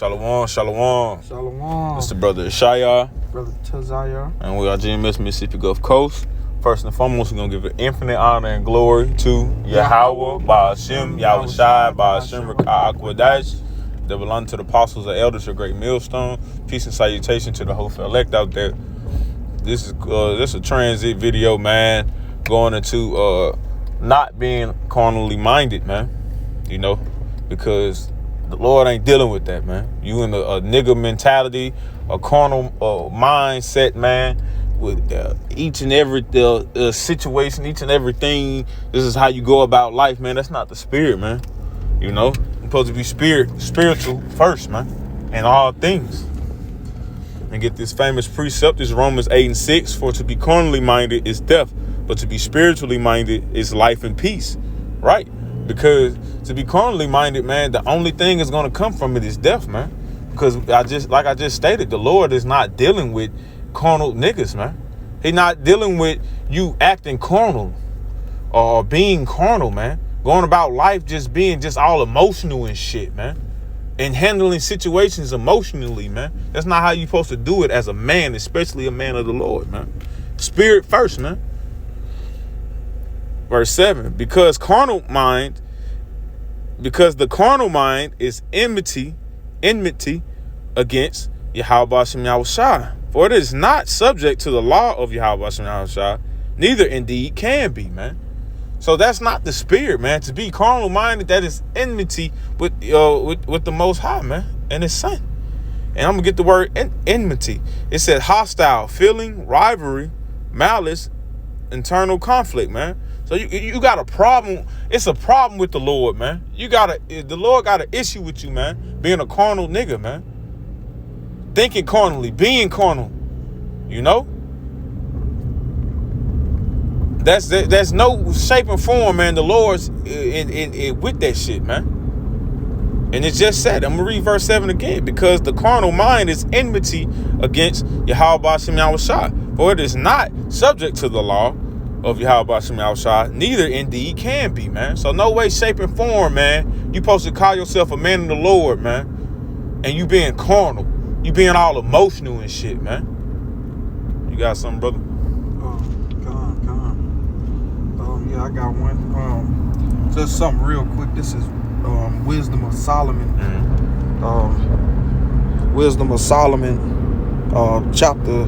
Shalom, shalom. Shalom. It's the brother Ishaya. Brother Tazaya. And we are GMS Mississippi Gulf Coast. First and foremost, we're going to give infinite honor and glory to Yahweh, Ba'ashem, Yahushai, Ba'ashem, Rakah, Akwadash. That belong to the apostles and elders, your great millstone. Peace and salutation to the whole elect out there. This is a transit video, man, going into not being carnally minded, man. You know, because the Lord ain't dealing with that, man. You in a nigga mentality, a carnal mindset, man, with each and every situation, each and everything. This is how you go about life, man. That's not the spirit, man. You know, you're supposed to be spiritual first, man, in all things. And get this famous precept, is Romans 8:6. For to be carnally minded is death, but to be spiritually minded is life and peace. Right? Because to be carnally minded, man, the only thing is going to come from it is death, man. Because like I just stated, the Lord is not dealing with carnal niggas, man. He's not dealing with you acting carnal or being carnal, man. Going about life just being just all emotional and shit, man. And handling situations emotionally, man. That's not how you're supposed to do it as a man, especially a man of the Lord, man. Spirit first, man. Verse 7, because the carnal mind is enmity against Yahweh Hashem Yahushai. For it is not subject to the law of Yahweh Hashem Yahushai, neither indeed can be, man. So that's not the spirit, man. To be carnal minded, that is enmity with the Most High, man, and His Son. And I'm gonna get the word enmity. It said hostile, feeling, rivalry, malice, internal conflict, man. So you got a problem. It's a problem with the Lord, man. The Lord got an issue with you, man. Being a carnal nigga, man. Thinking carnally, being carnal. You know? That's no shape and form, man. The Lord's in with that shit, man. And it just said, I'm gonna read verse 7 again, because the carnal mind is enmity against Yahweh Hashem Yahushai. For it is not subject to the law of Yahweh Hashem Yahushai, neither indeed can be, man. So no way, shape, and form, man, you supposed to call yourself a man of the Lord, man. And you being carnal. You being all emotional and shit, man. You got something, brother? Yeah, I got one. Just something real quick. This is Wisdom of Solomon. Mm-hmm. Wisdom of Solomon, chapter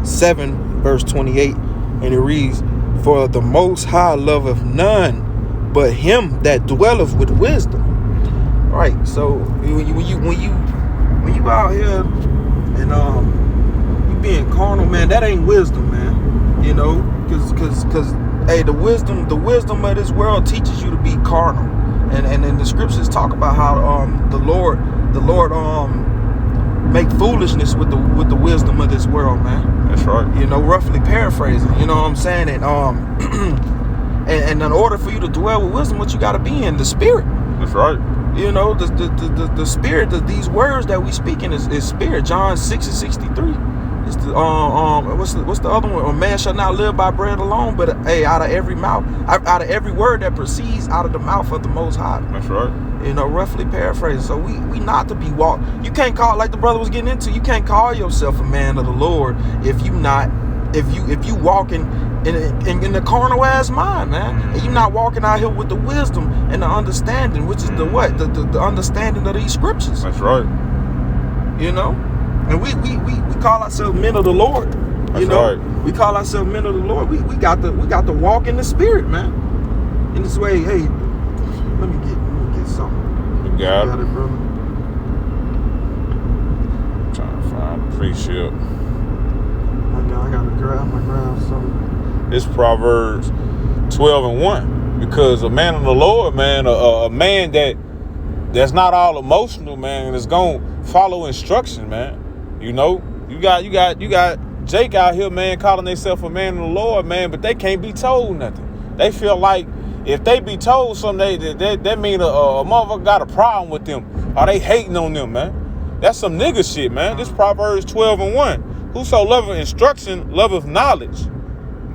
7, verse 28. And it reads, for the Most High loveth none but him that dwelleth with wisdom. Right. So when you out here and you being carnal, man, that ain't wisdom, man. You know, because hey, the wisdom of this world teaches you to be carnal, and the scriptures talk about how the Lord make foolishness with the wisdom of this world, man. That's right. You know, roughly paraphrasing. You know what I'm saying? And and in order for you to dwell with wisdom, what you got to be in the spirit. That's right. You know, the spirit. These words that we speak in is spirit. John 6:63. It's the what's the other one? A man shall not live by bread alone, but hey, out of every word that proceeds out of the mouth of the Most High. That's right. You know, roughly paraphrasing. So we not to be walked. You can't call, like the brother was getting into, you can't call yourself a man of the Lord if you walking in the carnal ass mind, man. And you not walking out here with the wisdom and the understanding, which is the what? The understanding of these scriptures. That's right. You know? And we call ourselves men of the Lord. That's you know? Right. We call ourselves men of the Lord. We got to walk in the spirit, man. In this way, hey, let me get something. You got it, brother. I'm trying to find a precept. I gotta grab something. It's Proverbs 12:1. Because a man of the Lord, man, a man that's not all emotional, man, is gonna follow instruction, man. You know, you got Jake out here, man, calling themselves a man of the Lord, man, but they can't be told nothing. They feel like if they be told something, that mean a motherfucker got a problem with them, or they hating on them, man. That's some nigga shit, man. This Proverbs 12:1. Whoso loveth instruction loveth knowledge,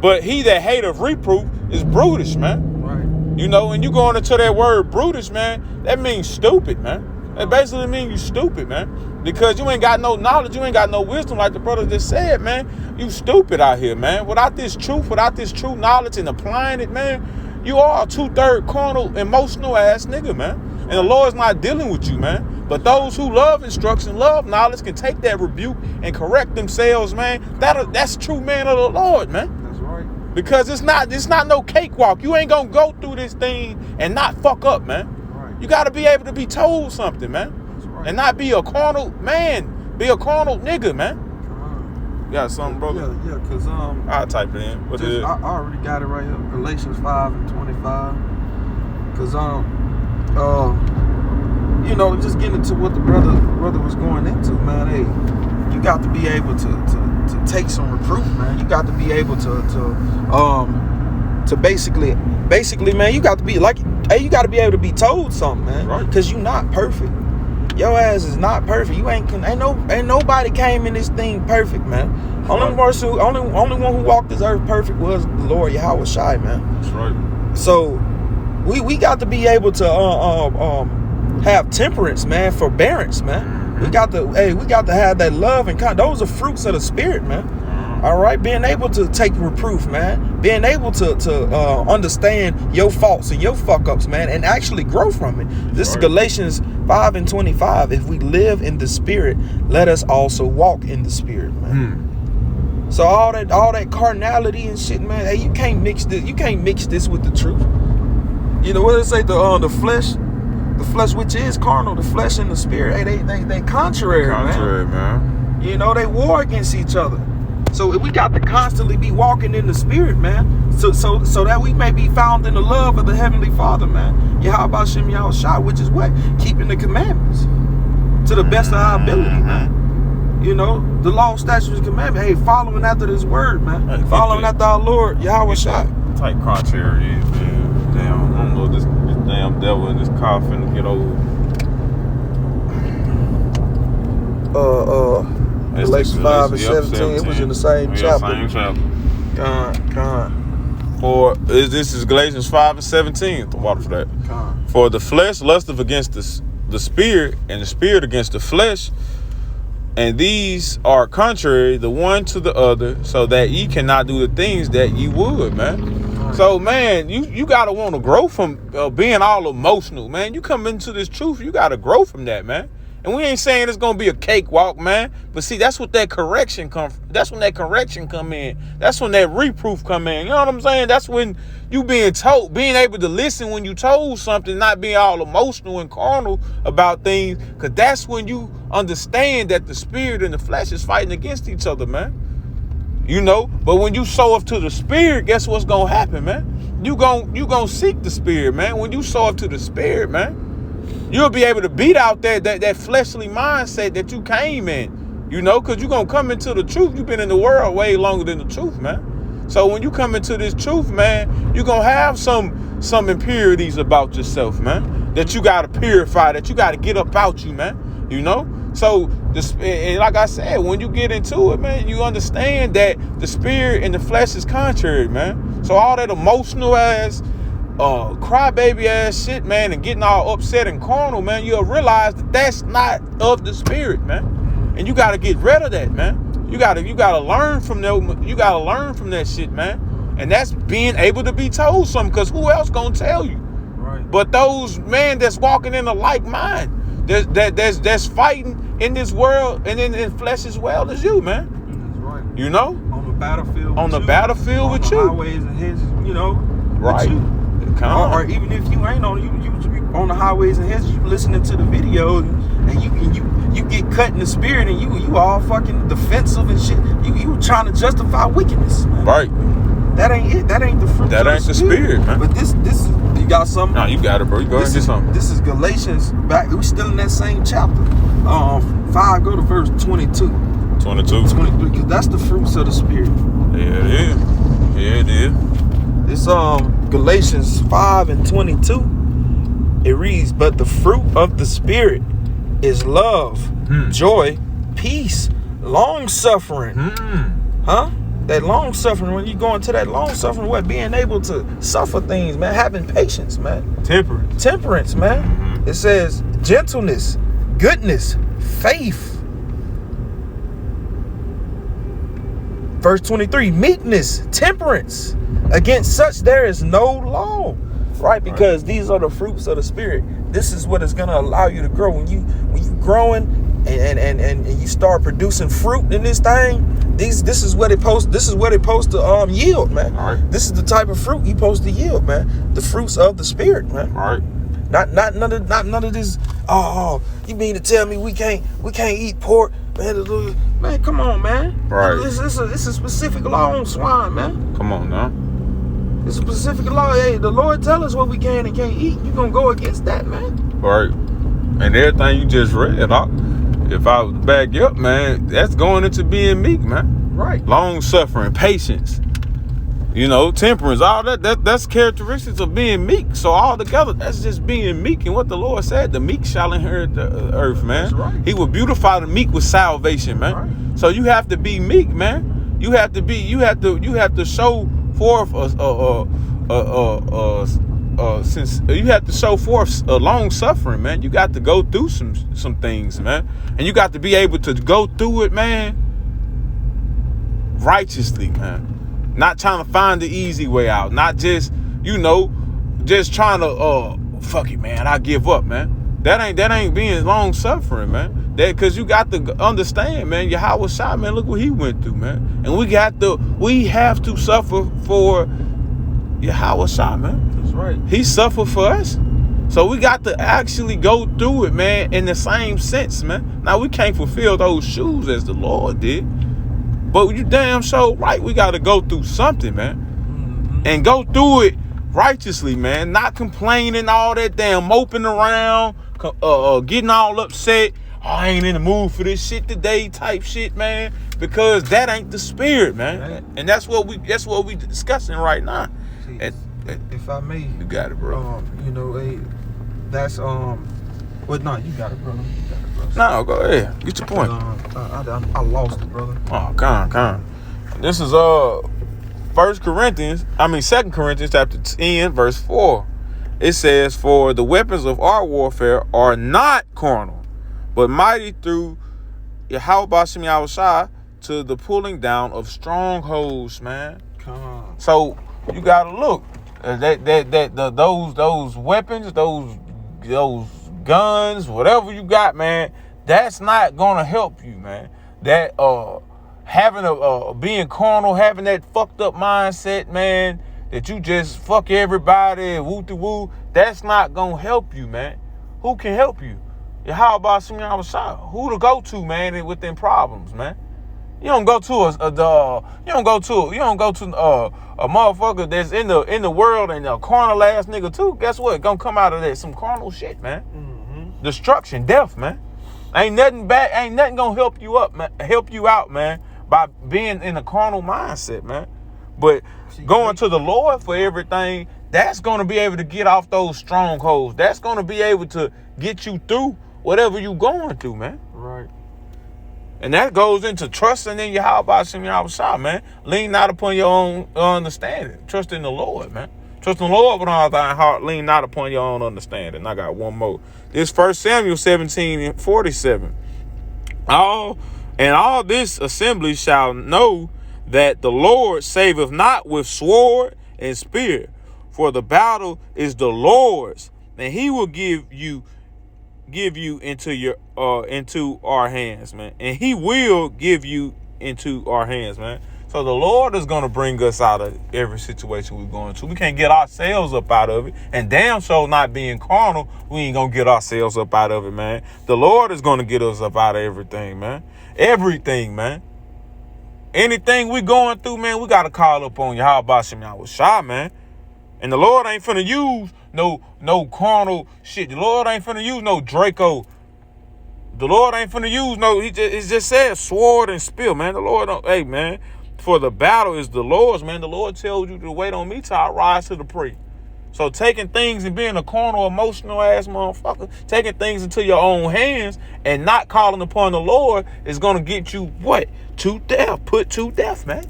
but he that hateth reproof is brutish, man. Right. You know, and you going into that word brutish, man, that means stupid, man. It basically means you stupid, man. Because you ain't got no knowledge, you ain't got no wisdom, like the brother just said, man. You stupid out here, man. Without this truth, without this true knowledge and applying it, man, you are a 2/3 carnal, emotional ass nigga, man. And the Lord's not dealing with you, man. But those who love instruction, love knowledge, can take that rebuke and correct themselves, man. That's true man of the Lord, man. That's right. Because it's not no cakewalk. You ain't gonna go through this thing and not fuck up, man. Right. You gotta be able to be told something, man. That's right. And not be a carnal man. Be a carnal nigga, man. You got something, brother? Yeah, because I'll type it in. What is it? I already got it right here. Galatians 5:25. Because you know, just getting into what the brother was going into, man. Hey, you got to be able to take some reproof, man. You got to be able to basically, man, you got to be like, hey, you got to be able to be told something, man. Right. Because you not perfect. Your ass is not perfect. You ain't nobody came in this thing perfect, man. Only one who walked this earth perfect was the Lord Yahweh Shai, man. That's right. So we got to be able to have temperance, man, forbearance, man. We got to have that love and those are fruits of the spirit, man. All right, being able to take reproof, man, being able to understand your faults and your fuck ups, man, and actually grow from it. This is Galatians 5:25. If we live in the spirit, let us also walk in the spirit, man. So all that carnality and shit, man, hey, you can't mix this with the truth. You know what they say, the flesh which is carnal, the flesh and the spirit, hey, they contrary, man. You know, they war against each other. So we got to constantly be walking in the spirit, man. So that we may be found in the love of the Heavenly Father, man. Yahweh Shem Yahweh Shai, which is what? Keeping the commandments to the best of our ability, man. You know, the law, statutes, and commandments. Hey, following after this word, man. Hey, following after our Lord, Yahweh Shai. Type contrary is, man. Damn, I don't know this damn devil in this car finna get over. Galatians 5:17. It was in the same chapter. Same chapter. God. This is Galatians 5:17. The water for that. God. For the flesh lusteth against the spirit, and the spirit against the flesh, and these are contrary the one to the other, so that ye cannot do the things that ye would, man. So, man, you gotta want to grow from being all emotional, man. You come into this truth, you gotta grow from that, man. And we ain't saying it's gonna be a cakewalk, man. But see, that's what that correction that's when that correction come in. That's when that reproof come in. You know what I'm saying? That's when you being able to listen when you told something, not being all emotional and carnal about things. Cause that's when you understand that the spirit and the flesh is fighting against each other, man. You know, but when you sow up to the spirit, guess what's gonna happen, man? You gonna seek the spirit, man. When you sow up to the spirit, man, you'll be able to beat out that fleshly mindset that you came in, you know, because you're going to come into the truth. You've been in the world way longer than the truth, man. So when you come into this truth, man, you're going to have some impurities about yourself, man, that you got to purify, that you got to get up out you, man, you know. So, and like I said, when you get into it, man, you understand that the spirit and the flesh is contrary, man. So all that emotional ass, crybaby ass shit, man, and getting all upset and carnal, man, you'll realize that that's not of the spirit, man. And you got to get rid of that, man. You got to learn from that shit, man. And that's being able to be told something, because who else gonna tell you? Right. But those, man, that's walking in a like mind, that's fighting in this world and in flesh as well as you, man. That's right. You know? On the battlefield with you. On the highways and hedges, you know. Right. Or even if you ain't on, you on the highways and hedges, you listening to the video and you get cut in the spirit and you all fucking defensive and shit. You trying to justify wickedness, man. Right. That ain't it. That ain't the fruit. That ain't the spirit, man. But this you got something. No, you got it, bro. You go ahead and get something. This is Galatians. We still in that same chapter. 5, go to verse 22. 22. 23, because that's the fruits of the spirit. Yeah, it is. Yeah, it is. It's Galatians 5:22. It reads, but the fruit of the spirit is love, joy, peace, long suffering. Huh? That long suffering, when you go into that long suffering, what? Being able to suffer things, man, having patience, man. Temperance, man. It says gentleness, goodness, faith. Verse 23, meekness, temperance. Against such there is no law. Right? Because these are the fruits of the Spirit. This is what is going to allow you to grow. When you growing and you start producing fruit in this thing, this is what it supposed to yield, man. Right. This is the type of fruit you supposed to yield, man. The fruits of the Spirit, man. Right. Not none of this. Oh, you mean to tell me we can't eat pork, man? Man, come on, man. Right. It's a specific law on swine, man. Come on now. It's a specific law. Hey, the Lord tell us what we can and can't eat. You gonna go against that, man? Right. And everything you just read, if I was to back you up, man, that's going into being meek, man. Right. Long suffering, patience, temperance, all that's characteristics of being meek. So all together, that's just being meek. And what the Lord said, the meek shall inherit the earth, man. That's right. He will beautify the meek with salvation, man. Right. So you have to be meek, man. You have to show forth since you have to show forth a long suffering, man. You got to go through some things, man, and you got to be able to go through it, man, righteously, man. Not trying to find the easy way out, not just just trying to fuck it, man, I give up, man. That ain't being long suffering, man. That because you got to understand, man. Yahweh Shai, man, look what he went through, man. And we have to suffer for Yahweh Shai, man. That's right. He suffered for us. So we got to actually go through it, man, in the same sense, man. Now we can't fulfill those shoes as the Lord did. But you damn sure right, we got to go through something, man. Mm-hmm. And go through it righteously, man. Not complaining, all that damn moping around, getting all upset. Oh, I ain't in the mood for this shit today type shit, man. Because that ain't the Spirit, man. Right. And that's what we discussing right now. See, if I may, You got it, bro. That's well, no, you got it, brother. No, go ahead. Get your point. I lost it, brother. Oh, come on. This is 2 Corinthians chapter 10, verse 4. It says, for the weapons of our warfare are not carnal, but mighty through Yahweh B'Shem Yahushua to the pulling down of strongholds, man. Come on. So you gotta look. Those weapons, those guns, whatever you got, man, that's not gonna help you, man. That having being carnal, having that fucked up mindset, man, that you just fuck everybody, woo-to-woo, that's not gonna help you, man. Who can help you? How about some who to go to, man, with them problems, man? You don't go to a motherfucker that's in the world and a carnal ass nigga too. Guess what? Gonna come out of that some carnal shit, man. Mm-hmm. Destruction, death, man. Ain't nothing gonna help you out, man, by being in a carnal mindset, man. But going to the Lord for everything, that's gonna be able to get off those strongholds. That's gonna be able to get you through whatever you going through, man. Right. And that goes into trusting in Yahweh B'Shem Yahushua, man. Lean not upon your own understanding. Trust in the Lord, man. Trust in the Lord with all thy heart. Lean not upon your own understanding. I got one more. This 1 Samuel 17:47. All this assembly shall know that the Lord saveth not with sword and spear, for the battle is the Lord's, and he will give you into our hands, man. And he will give you into our hands, man. So the Lord is going to bring us out of every situation we're going to. We can't get ourselves up out of it. And damn sure not being carnal, we ain't going to get ourselves up out of it, man. The Lord is going to get us up out of everything, man. Everything, man. Anything we going through, man, we got to call upon Yahweh B'Shem Yahushua, man. And the Lord ain't finna use no carnal shit. The Lord ain't finna use no Draco. The Lord ain't finna use it just says sword and spear, man. The Lord hey, man, for the battle is the Lord's, man. The Lord tells you to wait on me till I rise to the prey. So taking things and being a carnal, emotional ass motherfucker, taking things into your own hands and not calling upon the Lord is gonna get you what? To death. Put to death, man.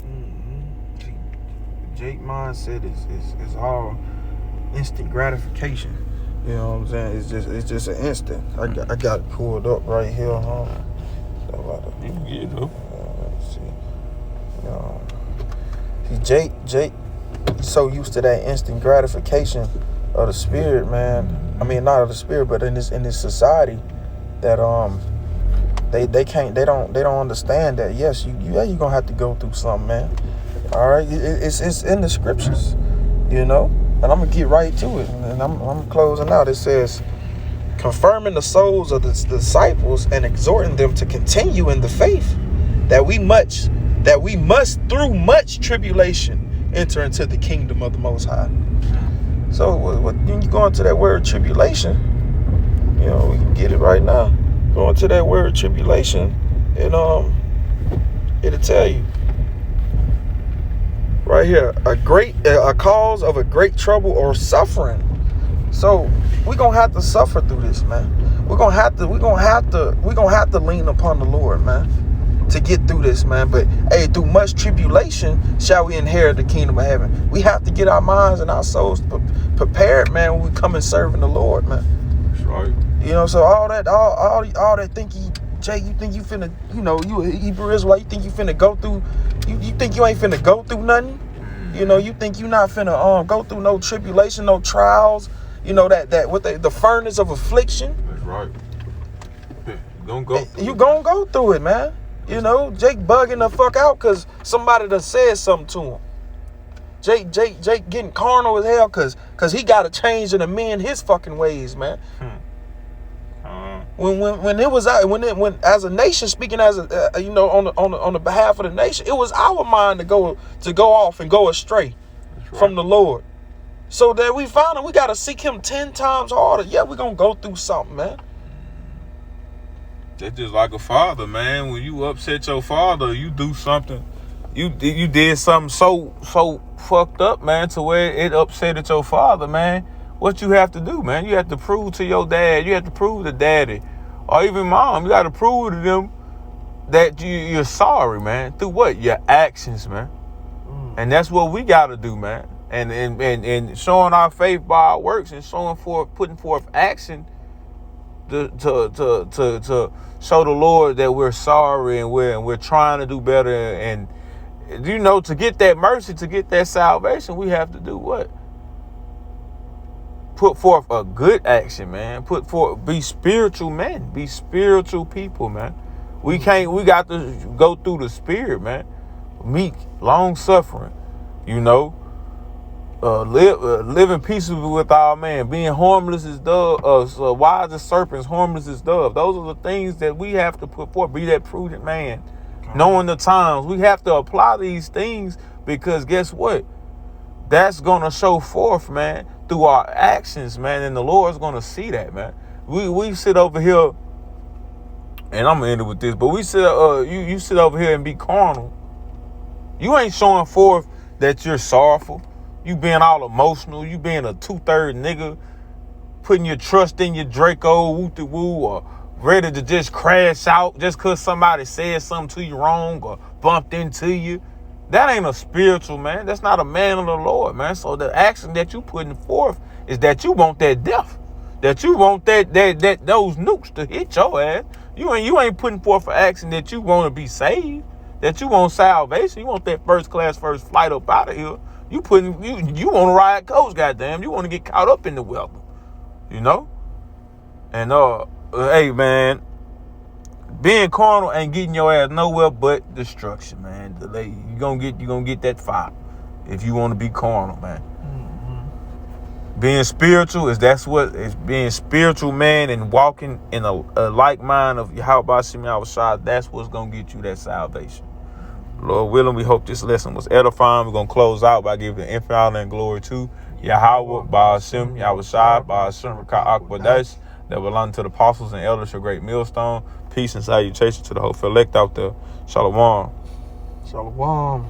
Jake mindset is all instant gratification. You know what I'm saying? It's just an instant. I got it pulled up right here, huh? You can get it up. Let's see. Jake, he's so used to that instant gratification of the spirit, man. I mean, not of the spirit, but in this society, that they don't understand that. Yes, you're gonna have to go through something, man. All right, it's in the scriptures, you know. And I'm gonna get right to it, and I'm closing out. It says, confirming the souls of the disciples and exhorting them to continue in the faith, that we must through much tribulation enter into the kingdom of the Most High. So when you go into that word tribulation, you know, we can get it right now. Go into that word tribulation, and it'll tell you right here, a cause of a great trouble or suffering. So we're gonna have to suffer through this, man. We're gonna have to lean upon the Lord, man, to get through this, man. But hey, through much tribulation shall we inherit the kingdom of heaven. We have to get our minds and our souls prepared, man, when we come and serving the Lord, man. That's right. You know, so all that Jay, you think you finna, you know, you a Hebrew Israelite, you think you finna go through, you think you ain't finna go through nothing? You know, you think you not finna go through no tribulation, no trials, you know, that what the furnace of affliction. That's right. You gonna go through it, man. You know, Jake bugging the fuck out because somebody done said something to him. Jake getting carnal as hell because he got to change and amend his fucking ways, man. When it was out, when as a nation, speaking as a you know, on the behalf of the nation, it was our mind to go off and go astray from the Lord. So that we found we got to seek Him 10 times harder. Yeah, we're gonna go through something, man. That's just like a father, man. When you upset your father, you do something. You did something so fucked up, man, to where it upset your father, man. What you have to do, man? You have to prove to your dad. You have to prove to daddy, or even mom. You got to prove to them that you're sorry, man. Through what? Your actions, man. And that's what we got to do, man. And showing our faith by our works and putting forth action to show the Lord that we're sorry and we're trying to do better. And you know, to get that mercy, to get that salvation, we have to do what? Put forth a good action, man. Be spiritual men. Be spiritual people, man. We got to go through the spirit, man. Meek, long suffering, you know. Living peaceably with our man. Being harmless as dove, wise as serpents, harmless as dove. Those are the things that we have to put forth. Be that prudent man. Knowing the times. We have to apply these things because guess what? That's going to show forth, man, through our actions, man, and the Lord's going to see that, man. We sit over here, and I'm going to end it with this, but we sit, you sit over here and be carnal. You ain't showing forth that you're sorrowful. You being all emotional. You being a 2/3 nigga, putting your trust in your Draco, woo-de-woo, or ready to just crash out just because somebody said something to you wrong or bumped into you. That ain't a spiritual man. That's not a man of the Lord, man. So the action that you putting forth is that you want that death, that you want that those nukes to hit your ass. You ain't putting forth an action that you want to be saved, that you want salvation. You want that first flight up out of here. You want to ride coach, goddamn. You want to get caught up in the weather, you know. And hey, man. Being carnal ain't getting your ass nowhere but destruction, man. You gonna get that fire if you want to be carnal, man. Mm-hmm. Being spiritual is being spiritual, man, and walking in a like mind of Yahweh Shem Yahweh. That's what's gonna get you that salvation. Lord willing, we hope this lesson was edifying. We're gonna close out by giving infinite honor and glory to Yahweh Ba'ashem Yahweh Ba'ashem Raka'akwadash, that belong to the apostles and elders, your great millstone. Peace and salutation to the whole elect out there. Shalom. Shalom.